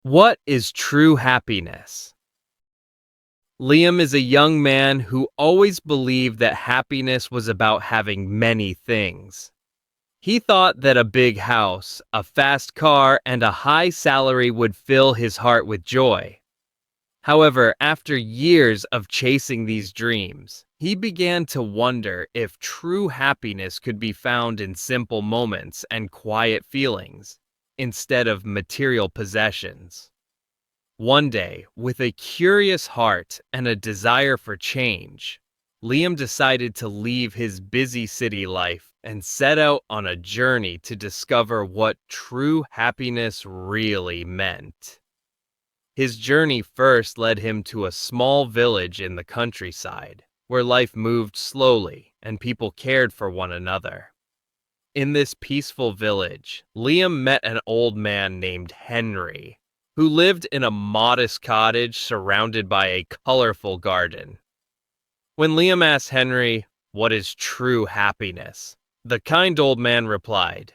What is true happiness? Liam is a young man who always believed that happiness was about having many things. He thought that a big house, a fast car, and a high salary would fill his heart with joy. However, after years of chasing these dreams, he began to wonder if true happiness could be found in simple moments and quiet feelings, instead of material possessions. One day, with a curious heart and a desire for change, Liam decided to leave his busy city life and set out on a journey to discover what true happiness really meant. His journey first led him to a small village in the countryside, where life moved slowly and people cared for one another. In this peaceful village, Liam met an old man named Henry, who lived in a modest cottage surrounded by a colorful garden. When Liam asked Henry, "What is true happiness?" the kind old man replied,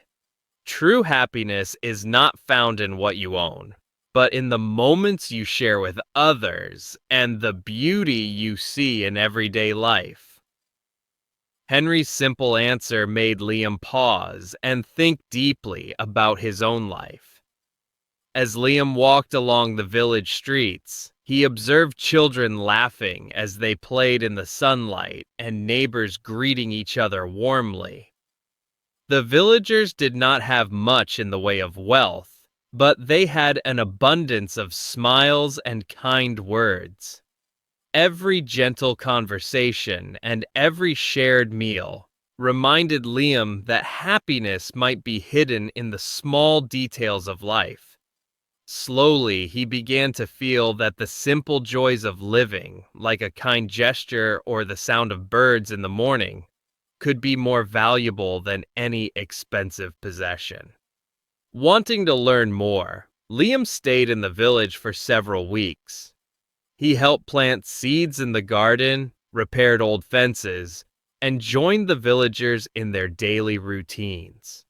"True happiness is not found in what you own, but in the moments you share with others and the beauty you see in everyday life." Henry's simple answer made Liam pause and think deeply about his own life. As Liam walked along the village streets, he observed children laughing as they played in the sunlight and neighbors greeting each other warmly. The villagers did not have much in the way of wealth, but they had an abundance of smiles and kind words. Every gentle conversation and every shared meal reminded Liam that happiness might be hidden in the small details of life. Slowly, he began to feel that the simple joys of living, like a kind gesture or the sound of birds in the morning, could be more valuable than any expensive possession. Wanting to learn more, Liam stayed in the village for several weeks. He helped plant seeds in the garden, repaired old fences, and joined the villagers in their daily routines.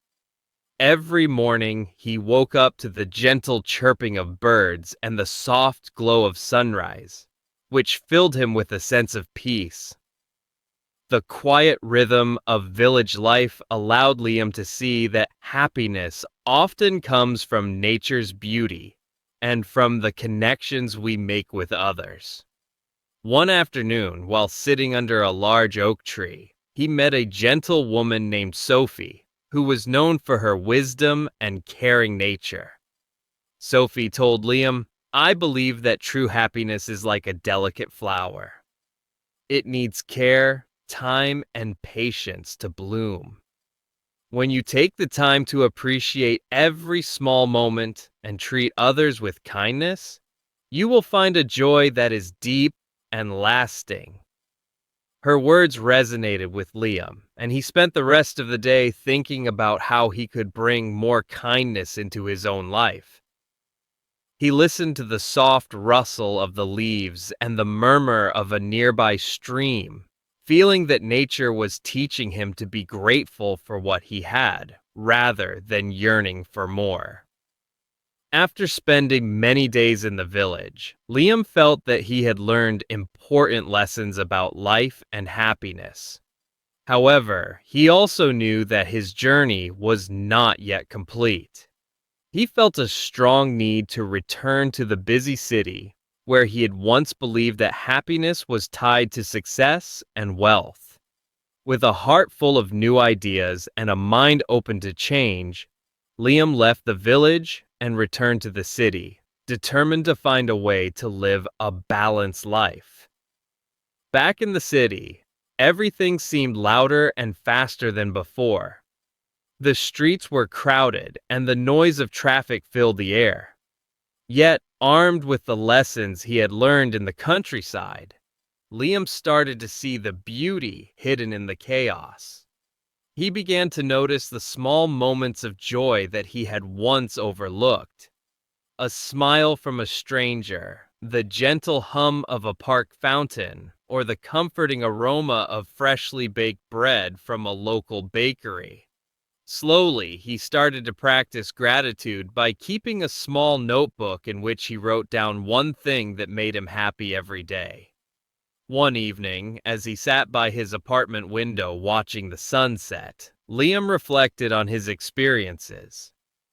Every morning, he woke up to the gentle chirping of birds and the soft glow of sunrise, which filled him with a sense of peace. The quiet rhythm of village life allowed Liam to see that happiness often comes from nature's beauty and from the connections we make with others. One afternoon, while sitting under a large oak tree, he met a gentle woman named Sophie, who was known for her wisdom and caring nature. Sophie told Liam, "I believe that true happiness is like a delicate flower. It needs care, time, and patience to bloom. When you take the time to appreciate every small moment and treat others with kindness, you will find a joy that is deep and lasting." Her words resonated with Liam, and he spent the rest of the day thinking about how he could bring more kindness into his own life. He listened to the soft rustle of the leaves and the murmur of a nearby stream, feeling that nature was teaching him to be grateful for what he had, rather than yearning for more. After spending many days in the village, Liam felt that he had learned important lessons about life and happiness. However, he also knew that his journey was not yet complete. He felt a strong need to return to the busy city, where he had once believed that happiness was tied to success and wealth. With a heart full of new ideas and a mind open to change, Liam left the village and returned to the city, determined to find a way to live a balanced life. Back in the city, everything seemed louder and faster than before. The streets were crowded and the noise of traffic filled the air. Yet, armed with the lessons he had learned in the countryside, Liam started to see the beauty hidden in the chaos. He began to notice the small moments of joy that he had once overlooked. A smile from a stranger, the gentle hum of a park fountain, or the comforting aroma of freshly baked bread from a local bakery. Slowly, he started to practice gratitude by keeping a small notebook in which he wrote down one thing that made him happy every day. One evening, as he sat by his apartment window watching the sunset, Liam reflected on his experiences.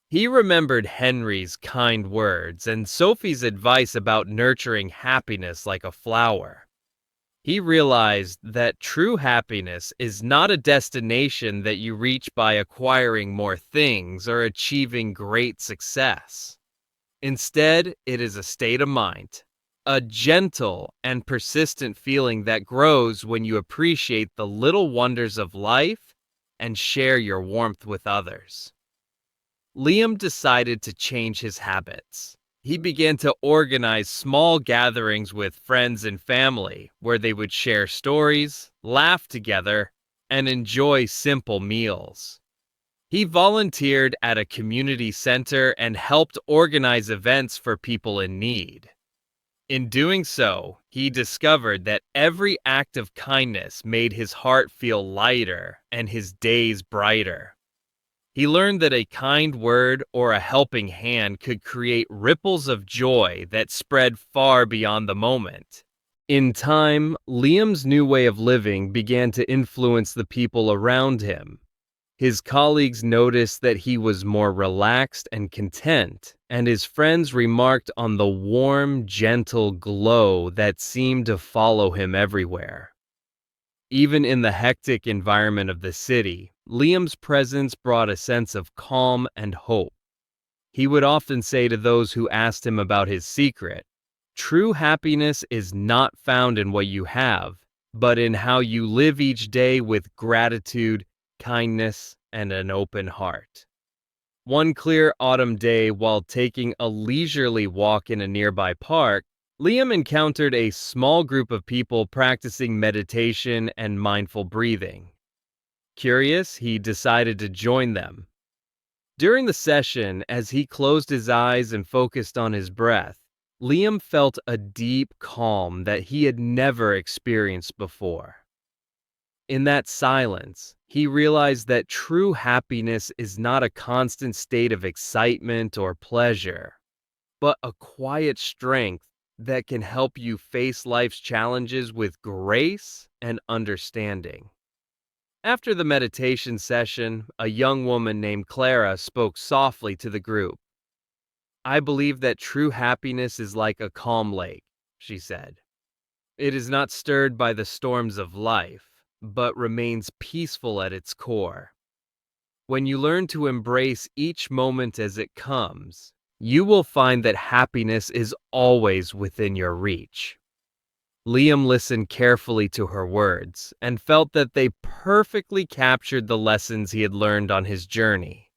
He remembered Henry's kind words and Sophie's advice about nurturing happiness like a flower. He realized that true happiness is not a destination that you reach by acquiring more things or achieving great success. Instead, it is a state of mind, a gentle and persistent feeling that grows when you appreciate the little wonders of life and share your warmth with others. Liam decided to change his habits. He began to organize small gatherings with friends and family where they would share stories, laugh together, and enjoy simple meals. He volunteered at a community center and helped organize events for people in need. In doing so, he discovered that every act of kindness made his heart feel lighter and his days brighter. He learned that a kind word or a helping hand could create ripples of joy that spread far beyond the moment. In time, Liam's new way of living began to influence the people around him. His colleagues noticed that he was more relaxed and content, and his friends remarked on the warm, gentle glow that seemed to follow him everywhere. Even in the hectic environment of the city, Liam's presence brought a sense of calm and hope. He would often say to those who asked him about his secret, "True happiness is not found in what you have, but in how you live each day with gratitude, kindness, and an open heart." One clear autumn day, while taking a leisurely walk in a nearby park, Liam encountered a small group of people practicing meditation and mindful breathing. Curious, he decided to join them. During the session, as he closed his eyes and focused on his breath, Liam felt a deep calm that he had never experienced before. In that silence, he realized that true happiness is not a constant state of excitement or pleasure, but a quiet strength that can help you face life's challenges with grace and understanding. After the meditation session, a young woman named Clara spoke softly to the group. "I believe that true happiness is like a calm lake," she said. "It is not stirred by the storms of life, but remains peaceful at its core. When you learn to embrace each moment as it comes, you will find that happiness is always within your reach." Liam listened carefully to her words and felt that they perfectly captured the lessons he had learned on his journey.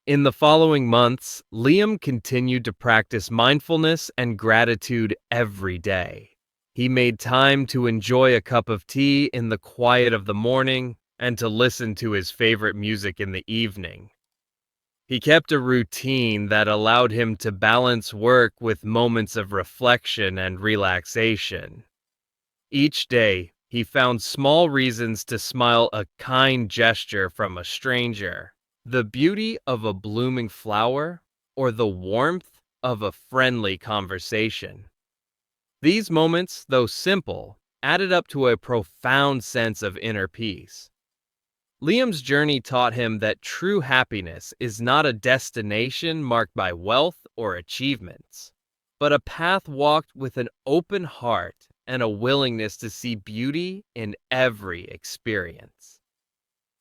In the following months, Liam continued to practice mindfulness and gratitude every day. He made time to enjoy a cup of tea in the quiet of the morning and to listen to his favorite music in the evening. He kept a routine that allowed him to balance work with moments of reflection and relaxation. Each day, he found small reasons to smile, a kind gesture from a stranger, the beauty of a blooming flower, or the warmth of a friendly conversation. These moments, though simple, added up to a profound sense of inner peace. Liam's journey taught him that true happiness is not a destination marked by wealth or achievements, but a path walked with an open heart and a willingness to see beauty in every experience.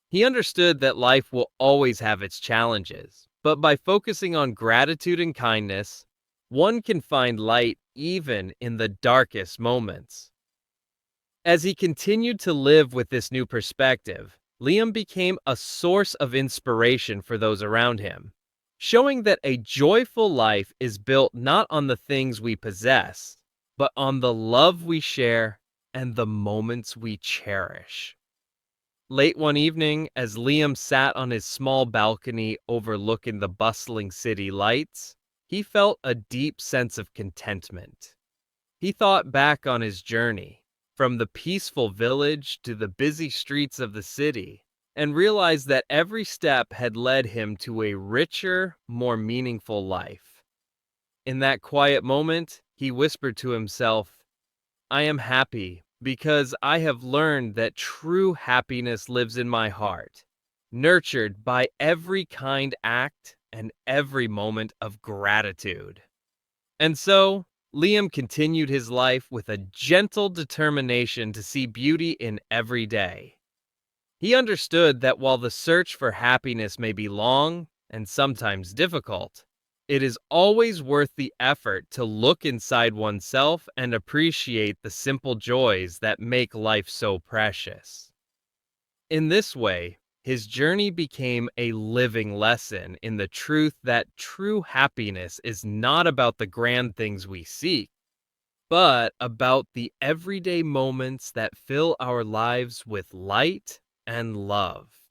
He understood that life will always have its challenges, but by focusing on gratitude and kindness, one can find light even in the darkest moments. As he continued to live with this new perspective, Liam became a source of inspiration for those around him, showing that a joyful life is built not on the things we possess, but on the love we share and the moments we cherish. Late one evening, as Liam sat on his small balcony overlooking the bustling city lights, he felt a deep sense of contentment. He thought back on his journey, from the peaceful village to the busy streets of the city, and realized that every step had led him to a richer, more meaningful life. In that quiet moment, he whispered to himself, I am happy because I have learned that true happiness lives in my heart, nurtured by every kind act and every moment of gratitude. And so, Liam continued his life with a gentle determination to see beauty in every day. He understood that while the search for happiness may be long and sometimes difficult, it is always worth the effort to look inside oneself and appreciate the simple joys that make life so precious. In this way, his journey became a living lesson in the truth that true happiness is not about the grand things we seek, but about the everyday moments that fill our lives with light and love.